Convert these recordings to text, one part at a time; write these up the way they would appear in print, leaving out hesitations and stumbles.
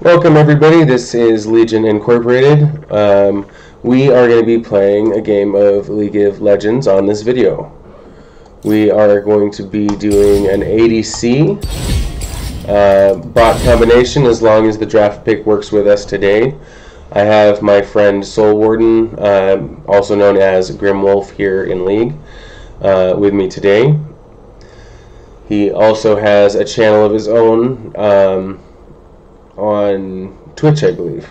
Welcome everybody, this is Legion Incorporated. We are going to be playing a game of League of Legends on this video. We are going to be doing an ADC bot combination as long as the draft pick works with us today. I have my friend Soul Warden, also known as Grim Wolf here in League, with me today. He also has a channel of his own on Twitch, I believe.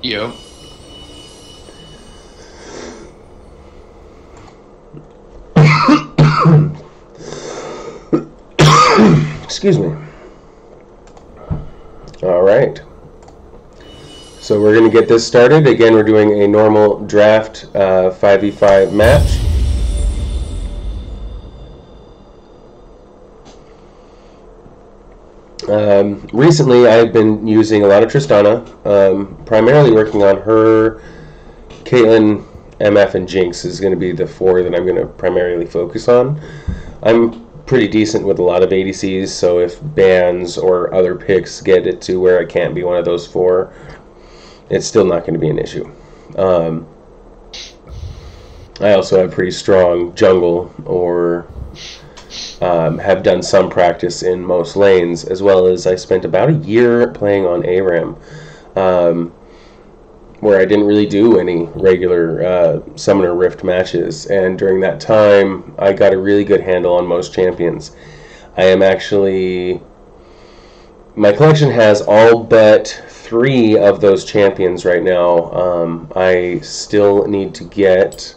Yep. Excuse me. Alright. So we're going to get this started. Again, we're doing a normal draft 5v5 match. Recently, I've been using a lot of Tristana, primarily working on her. Caitlyn, MF, and Jinx is going to be the four that I'm going to primarily focus on. I'm pretty decent with a lot of ADCs, so if bans or other picks get it to where I can't be one of those four, it's still not going to be an issue. I also have pretty strong jungle or have done some practice in most lanes, as well as I spent about a year playing on ARAM, where I didn't really do any regular Summoner Rift matches, and during that time I got a really good handle on most champions. I am actually, my collection has all but 3 of those champions right now. I still need to get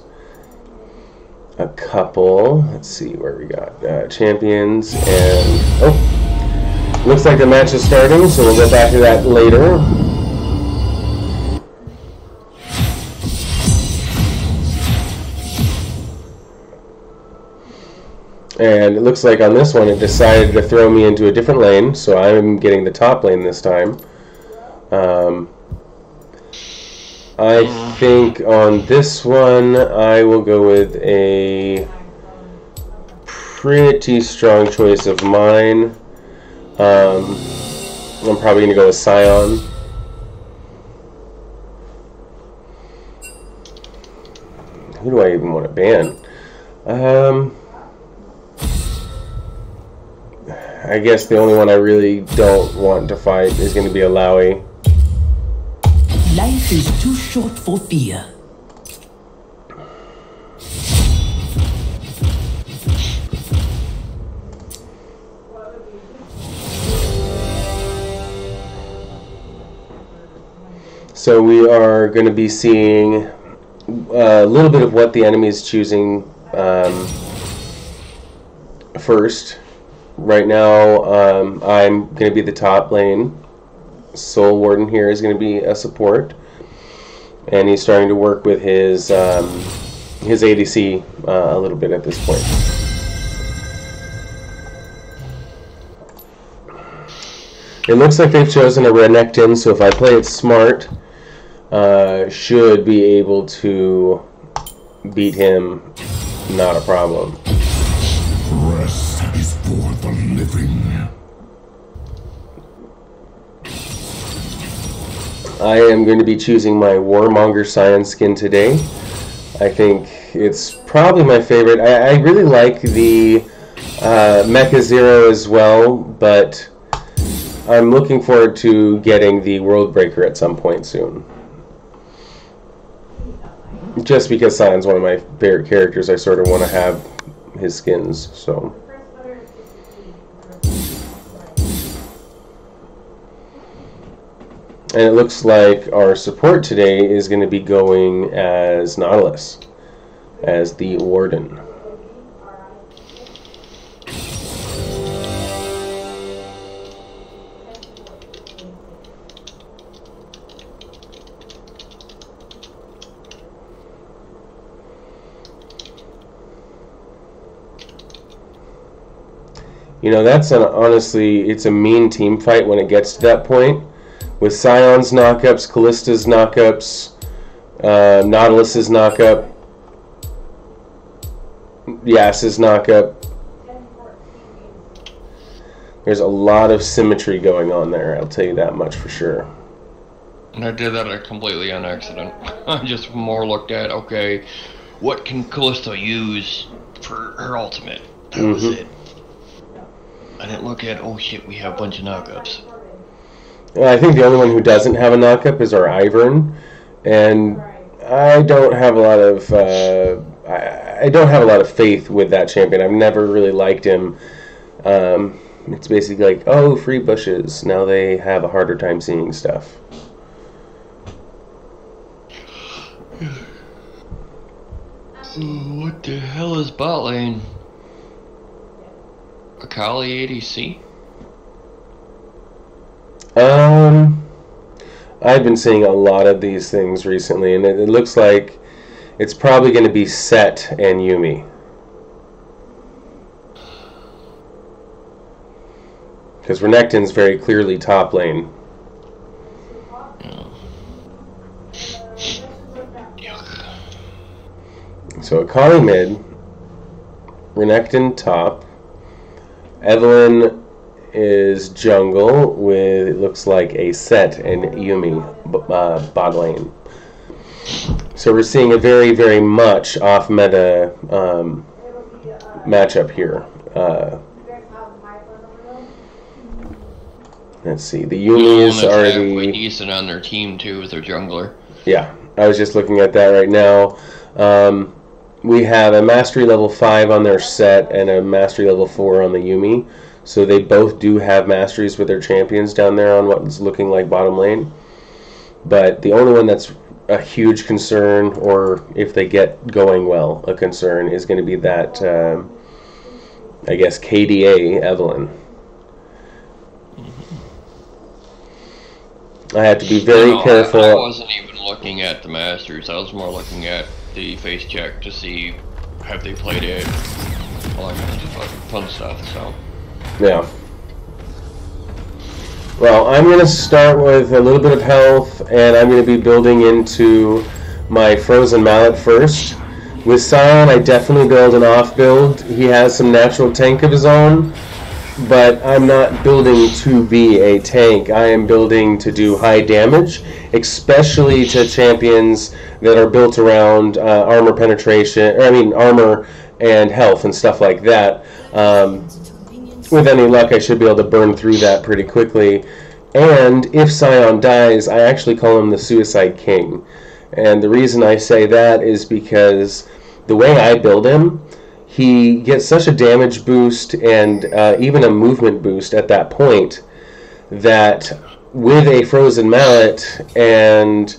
a couple. Let's see where we got champions, and oh, looks like the match is starting, so we'll go back to that later. And it looks like on this one it decided to throw me into a different lane, so I'm getting the top lane this time. I think on this one I will go with a pretty strong choice of mine. I'm probably going to go with Sion. Who do I even want to ban? I guess the only one I really don't want to fight is going to be a Lowy. Life is too short for fear. So we are going to be seeing a little bit of what the enemy is choosing first. Right now, I'm going to be the top lane. Soul Warden here is going to be a support, and he's starting to work with his ADC a little bit at this point. It looks like they've chosen a Renekton, so if I play it smart, should be able to beat him, not a problem. Rest is for the living. I am going to be choosing my Warmonger Sion skin today. I think it's probably my favorite. I really like the Mecha Zero as well, but I'm looking forward to getting the World Breaker at some point soon. Just because Sion's one of my favorite characters, I sort of want to have his skins, so. And it looks like our support today is going to be going as Nautilus, as the Warden. You know, that's honestly, it's a mean team fight when it gets to that point. With Sion's knockups, Kallista's knockups, Nautilus's knockup, Yas's knockup. There's a lot of symmetry going on there, I'll tell you that much for sure. And I did that completely on accident. I just more looked at, okay, what can Callisto use for her ultimate? That was it. I didn't look at, oh shit, we have a bunch of knockups. Well, I think the only one who doesn't have a knockup is our Ivern, and I don't have a lot of I don't have a lot of faith with that champion. I've never really liked him. It's basically like, oh, free bushes. Now they have a harder time seeing stuff. What the hell is bot lane? Akali ADC? I've been seeing a lot of these things recently, and it looks like it's probably going to be Set and Yumi. Because Renekton's very clearly top lane. So Akali mid, Renekton top, Evelyn is jungle with, it looks like, a Set and Yumi bot lane. So we're seeing a very, very much off-meta matchup here. Let's see, the Yumis are halfway decent on their team too with their jungler. Yeah, I was just looking at that right now. We have a Mastery level 5 on their Set and a Mastery level 4 on the Yumi. So they both do have masteries with their champions down there on what's looking like bottom lane. But the only one that's a huge concern, or if they get going well, a concern, is going to be that, I guess, KDA Evelyn. I have to be very careful. I wasn't even looking at the Masters. I was more looking at the face check to see have they played it. All that kind of fun stuff. So. Yeah. Well, I'm going to start with a little bit of health, and I'm going to be building into my Frozen Mallet first. With Sion, I definitely build an off build. He has some natural tank of his own, but I'm not building to be a tank. I am building to do high damage, especially to champions that are built around armor penetration, armor and health and stuff like that. With any luck, I should be able to burn through that pretty quickly. And if Sion dies, I actually call him the Suicide King. And the reason I say that is because the way I build him, he gets such a damage boost and even a movement boost at that point that with a Frozen Mallet and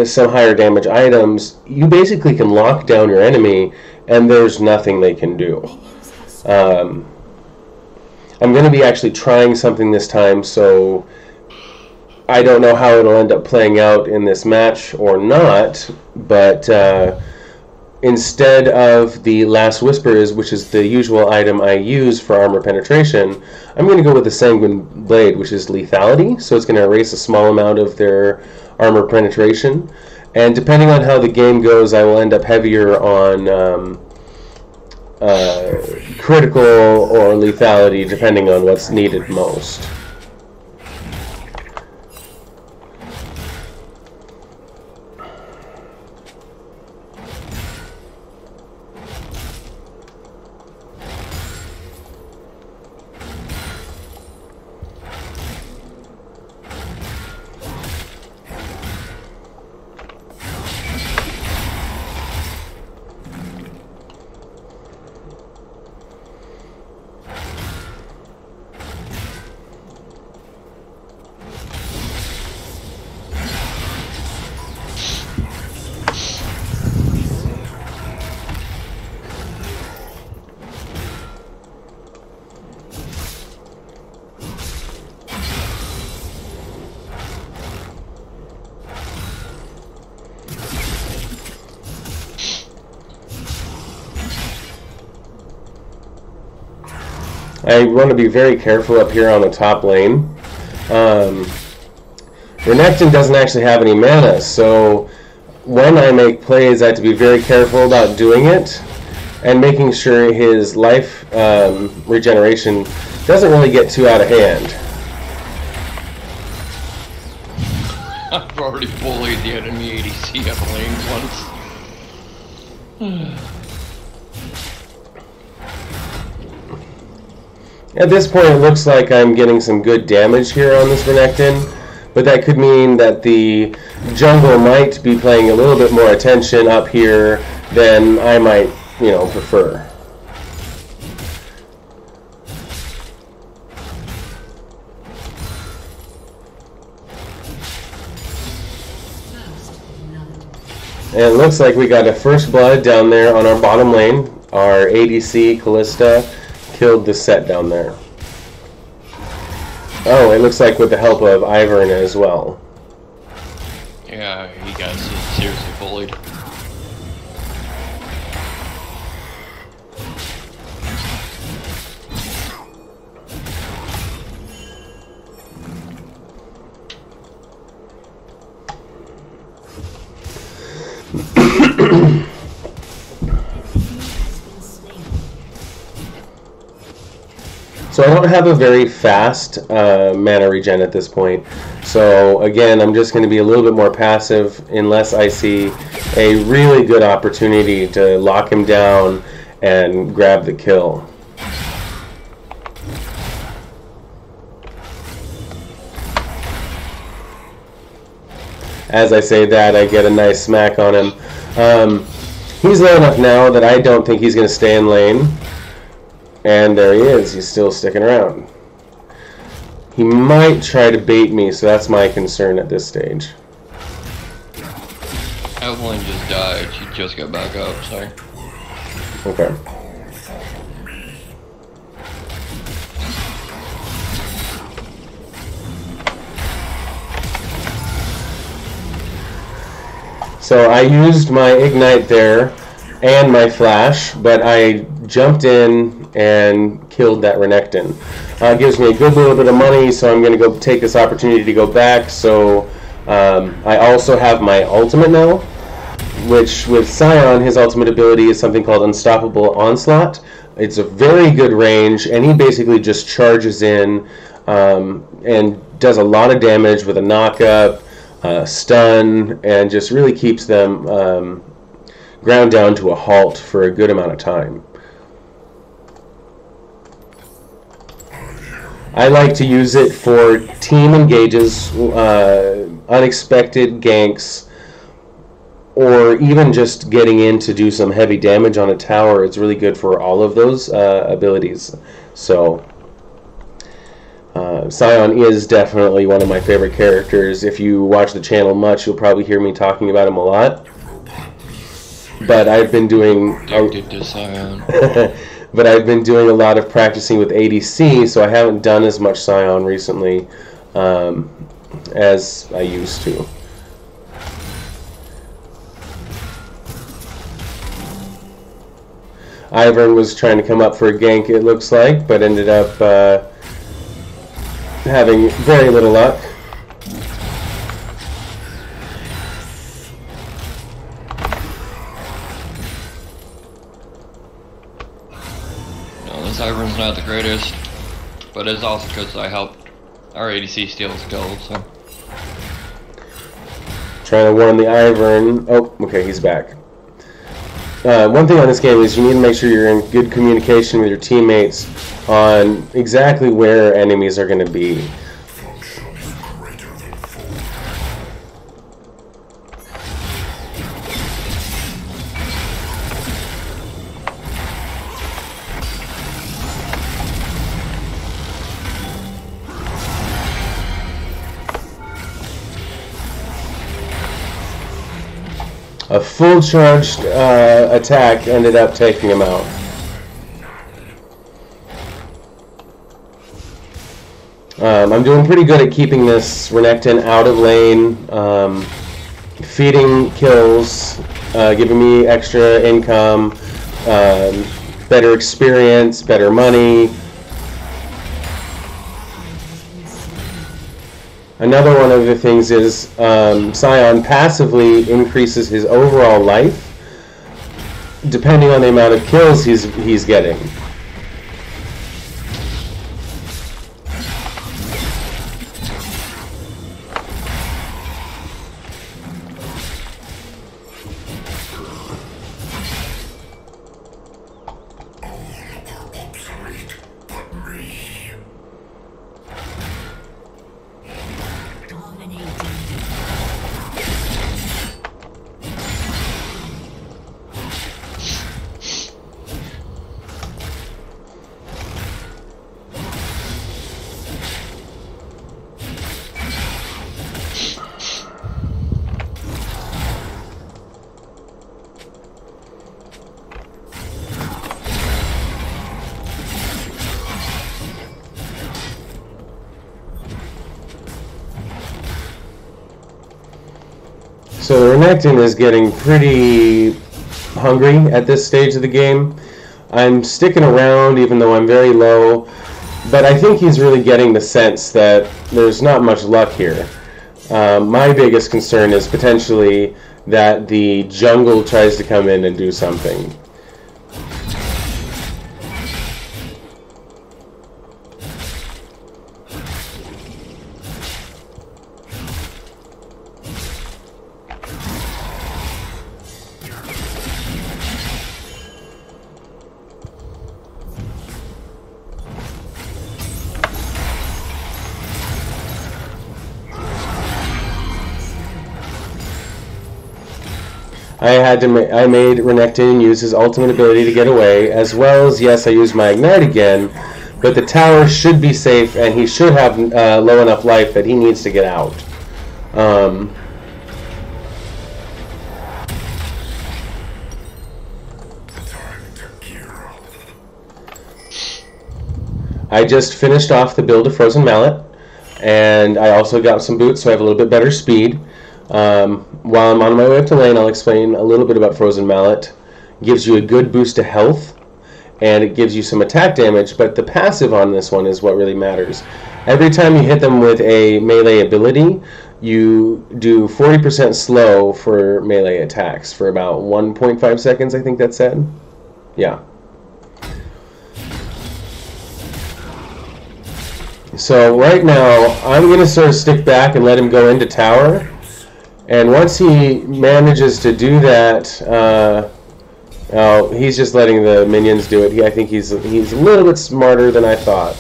some higher damage items, you basically can lock down your enemy and there's nothing they can do. I'm going to be actually trying something this time, so I don't know how it'll end up playing out in this match or not, but instead of the Last Whispers, which is the usual item I use for armor penetration, I'm going to go with the Sanguine Blade, which is lethality, so it's going to erase a small amount of their armor penetration, and depending on how the game goes, I will end up heavier on critical or lethality, depending on what's needed most. I want to be very careful up here on the top lane. Renekton doesn't actually have any mana, so when I make plays, I have to be very careful about doing it. and making sure his life regeneration doesn't really get too out of hand. I've already bullied the enemy ADC up lane once. At this point, it looks like I'm getting some good damage here on this Renekton, but that could mean that the jungle might be paying a little bit more attention up here than I might, prefer. And it looks like we got a first blood down there on our bottom lane. Our ADC, Callista, killed the set down there. Oh, it looks like with the help of Ivern as well. Yeah, he got seriously bullied. So I don't have a very fast mana regen at this point. So again, I'm just going to be a little bit more passive unless I see a really good opportunity to lock him down and grab the kill. As I say that, I get a nice smack on him. He's low enough now that I don't think he's going to stay in lane. And there he is. He's still sticking around. He might try to bait me, so that's my concern at this stage. Evelyn just died. She just got back up, sorry. Okay. So I used my Ignite there and my Flash, but I jumped in and killed that Renekton. Gives me a good little bit of money, so I'm going to go take this opportunity to go back. So I also have my ultimate now, which with Sion, his ultimate ability is something called Unstoppable Onslaught. It's a very good range, and he basically just charges in and does a lot of damage with a knockup, stun, and just really keeps them ground down to a halt for a good amount of time. I like to use it for team engages, unexpected ganks, or even just getting in to do some heavy damage on a tower. It's really good for all of those abilities. So Sion is definitely one of my favorite characters. If you watch the channel much, you'll probably hear me talking about him a lot. But I've been doing Addicted to Sion. But I've been doing a lot of practicing with ADC, so I haven't done as much Sion recently as I used to. Ivern was trying to come up for a gank, it looks like, but ended up having very little luck. This Ivern's not the greatest, but it's also because I helped our ADC steal his kill, so. Trying to warn the Ivern. Oh, okay, he's back. One thing on this game is you need to make sure you're in good communication with your teammates on exactly where enemies are going to be. A full charged attack ended up taking him out. I'm doing pretty good at keeping this Renekton out of lane, feeding kills, giving me extra income, better experience, better money. Another one of the things is Sion passively increases his overall life depending on the amount of kills he's getting. So the Renekton is getting pretty hungry at this stage of the game. I'm sticking around even though I'm very low, but I think he's really getting the sense that there's not much luck here. My biggest concern is potentially that the jungle tries to come in and do something. I made Renekton use his ultimate ability to get away, as well as, yes, I used my Ignite again, but the tower should be safe, and he should have low enough life that he needs to get out. I just finished off the build of Frozen Mallet, and I also got some boots, so I have a little bit better speed. While I'm on my way up to lane, I'll explain a little bit about Frozen Mallet. It gives you a good boost to health, and it gives you some attack damage, but the passive on this one is what really matters. Every time you hit them with a melee ability, you do 40% slow for melee attacks for about 1.5 seconds, I think that said. Yeah. So right now, I'm going to sort of stick back and let him go into tower. And once he manages to do that, he's just letting the minions do it. I think he's a little bit smarter than I thought.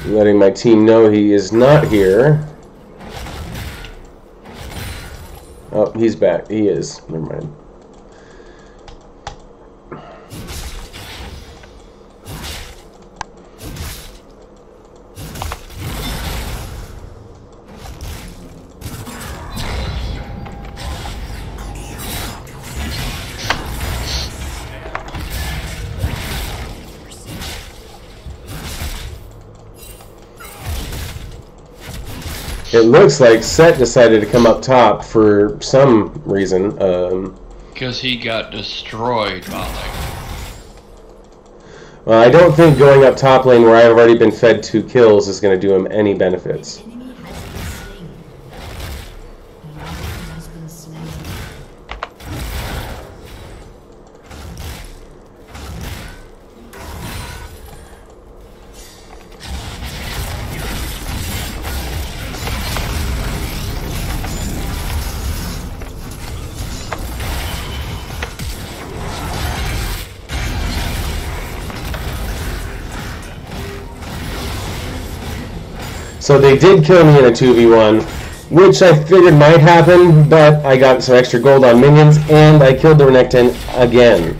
Letting my team know he is not here. Oh, he's back. He is. Never mind. It looks like Set decided to come up top for some reason. Because he got destroyed, Molly. Well, I don't think going up top lane where I've already been fed 2 kills is going to do him any benefits. So they did kill me in a 2v1, which I figured might happen, but I got some extra gold on minions, and I killed the Renekton again.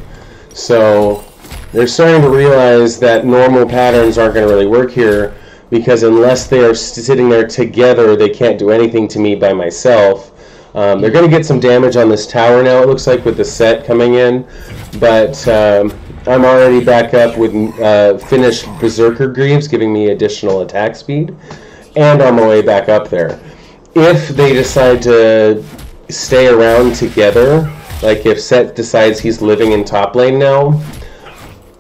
So they're starting to realize that normal patterns aren't going to really work here, because unless they are sitting there together, they can't do anything to me by myself. They're going to get some damage on this tower now, it looks like, with the Set coming in, but I'm already back up with finished Berserker Greaves, giving me additional attack speed. And on my way back up there. If they decide to stay around together, like if Set decides he's living in top lane now,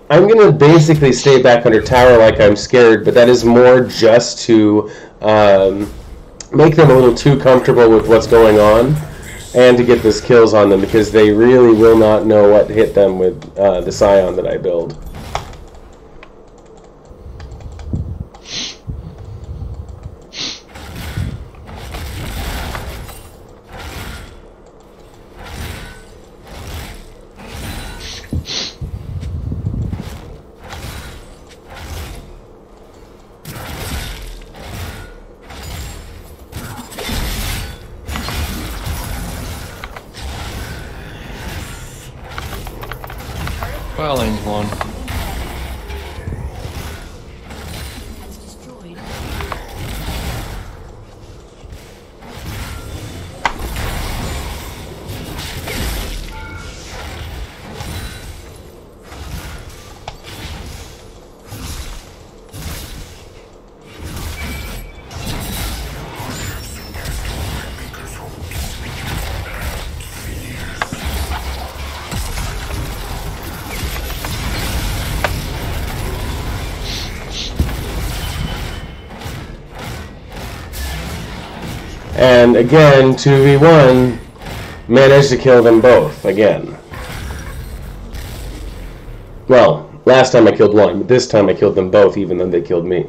I'm going to basically stay back under tower like I'm scared, but that is more just to make them a little too comfortable with what's going on and to get those kills on them, because they really will not know what hit them with the Sion that I build. Well, lane's one. And again, 2v1, managed to kill them both again. Well, last time I killed one, but this time I killed them both, even though they killed me.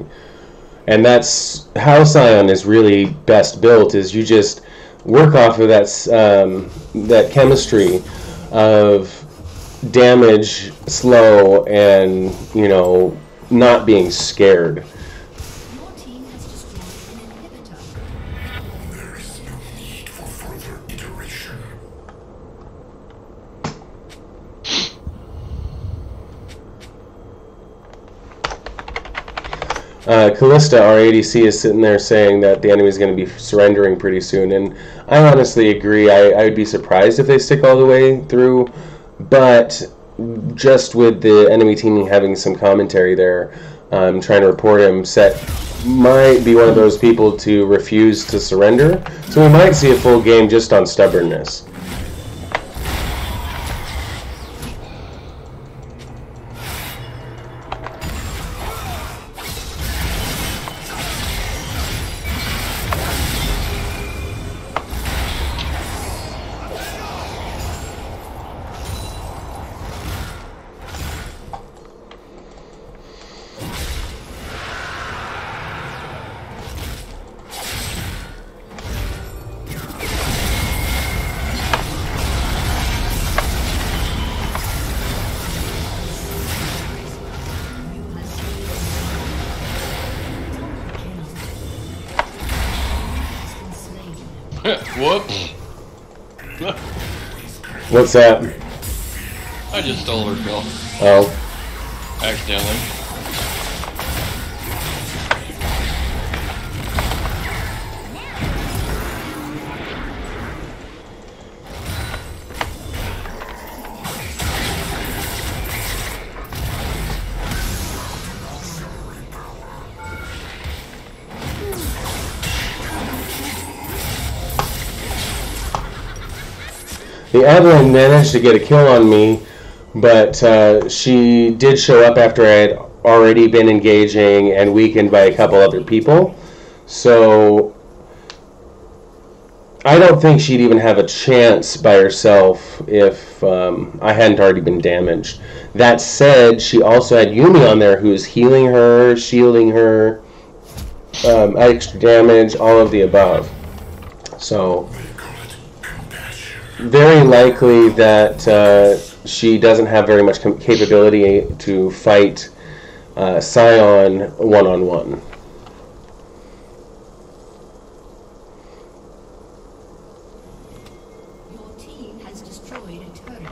And that's how Sion is really best built, is you just work off of that chemistry of damage, slow, and, you know, not being scared. Callista, our ADC, is sitting there saying that the enemy is going to be surrendering pretty soon, and I honestly agree. I would be surprised if they stick all the way through, but just with the enemy team having some commentary there, trying to report him, Set might be one of those people to refuse to surrender, so we might see a full game just on stubbornness. Whoops. What's that? I just stole her kill. Oh. Accidentally. The Adeline managed to get a kill on me, but she did show up after I had already been engaging and weakened by a couple other people. So I don't think she'd even have a chance by herself if I hadn't already been damaged. That said, she also had Yumi on there who's healing her, shielding her, extra damage, all of the above. So very likely that she doesn't have very much capability to fight Sion one-on-one. Your team has destroyed a turret.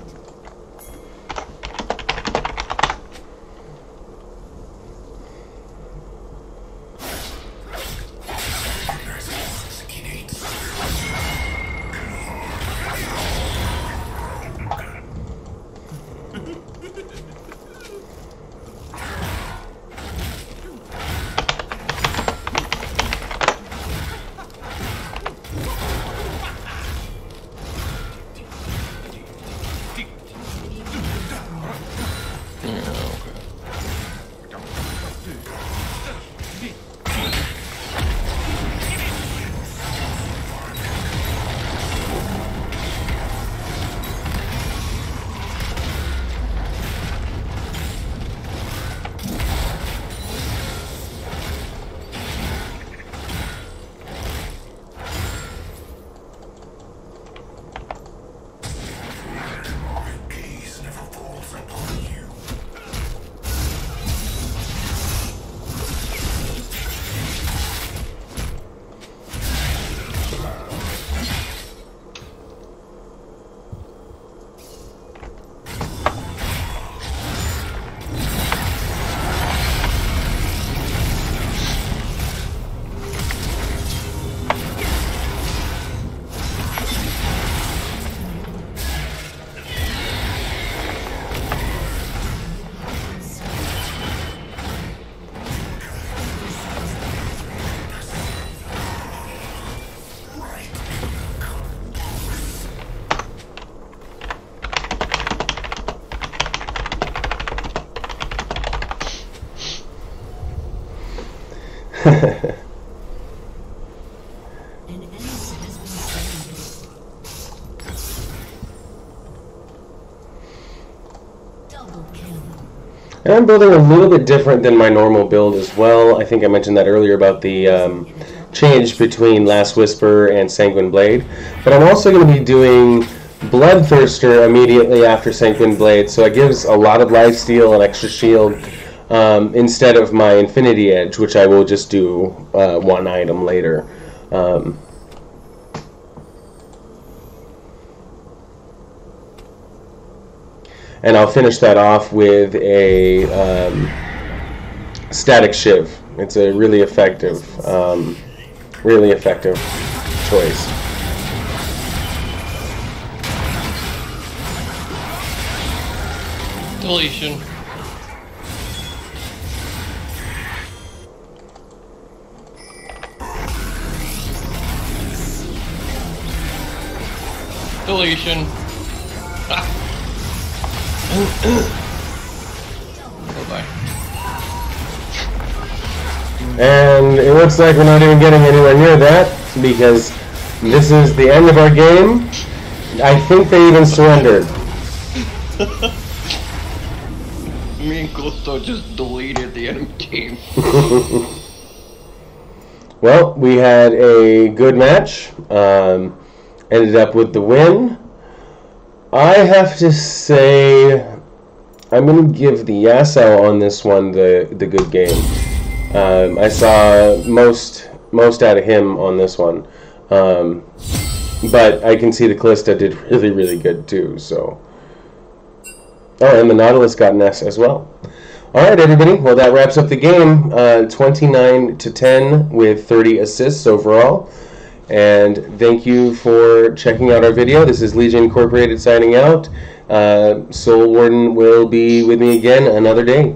An enemy has been slain. Double kill. And I'm building a little bit different than my normal build as well. I think I mentioned that earlier about the change between Last Whisper and Sanguine Blade. But I'm also going to be doing Bloodthirster immediately after Sanguine Blade, so it gives a lot of lifesteal and extra shield instead of my Infinity Edge, which I will just do one item later. And I'll finish that off with a Static Shiv. It's a really effective choice. Deletion. Deletion. Bye-bye. And it looks like we're not even getting anywhere near that, because this is the end of our game. I think they even surrendered. Me and Callisto just deleted the enemy team. Well, we had a good match. Ended up with the win. I have to say, I'm going to give the Yasuo on this one the good game. I saw most out of him on this one. But I can see the Callista did really, really good too. So, oh, and the Nautilus got an S as well. All right, everybody. Well, that wraps up the game. 29-10 with 30 assists overall. And thank you for checking out our video. This is Legion Incorporated signing out. Soul Warden will be with me again another day.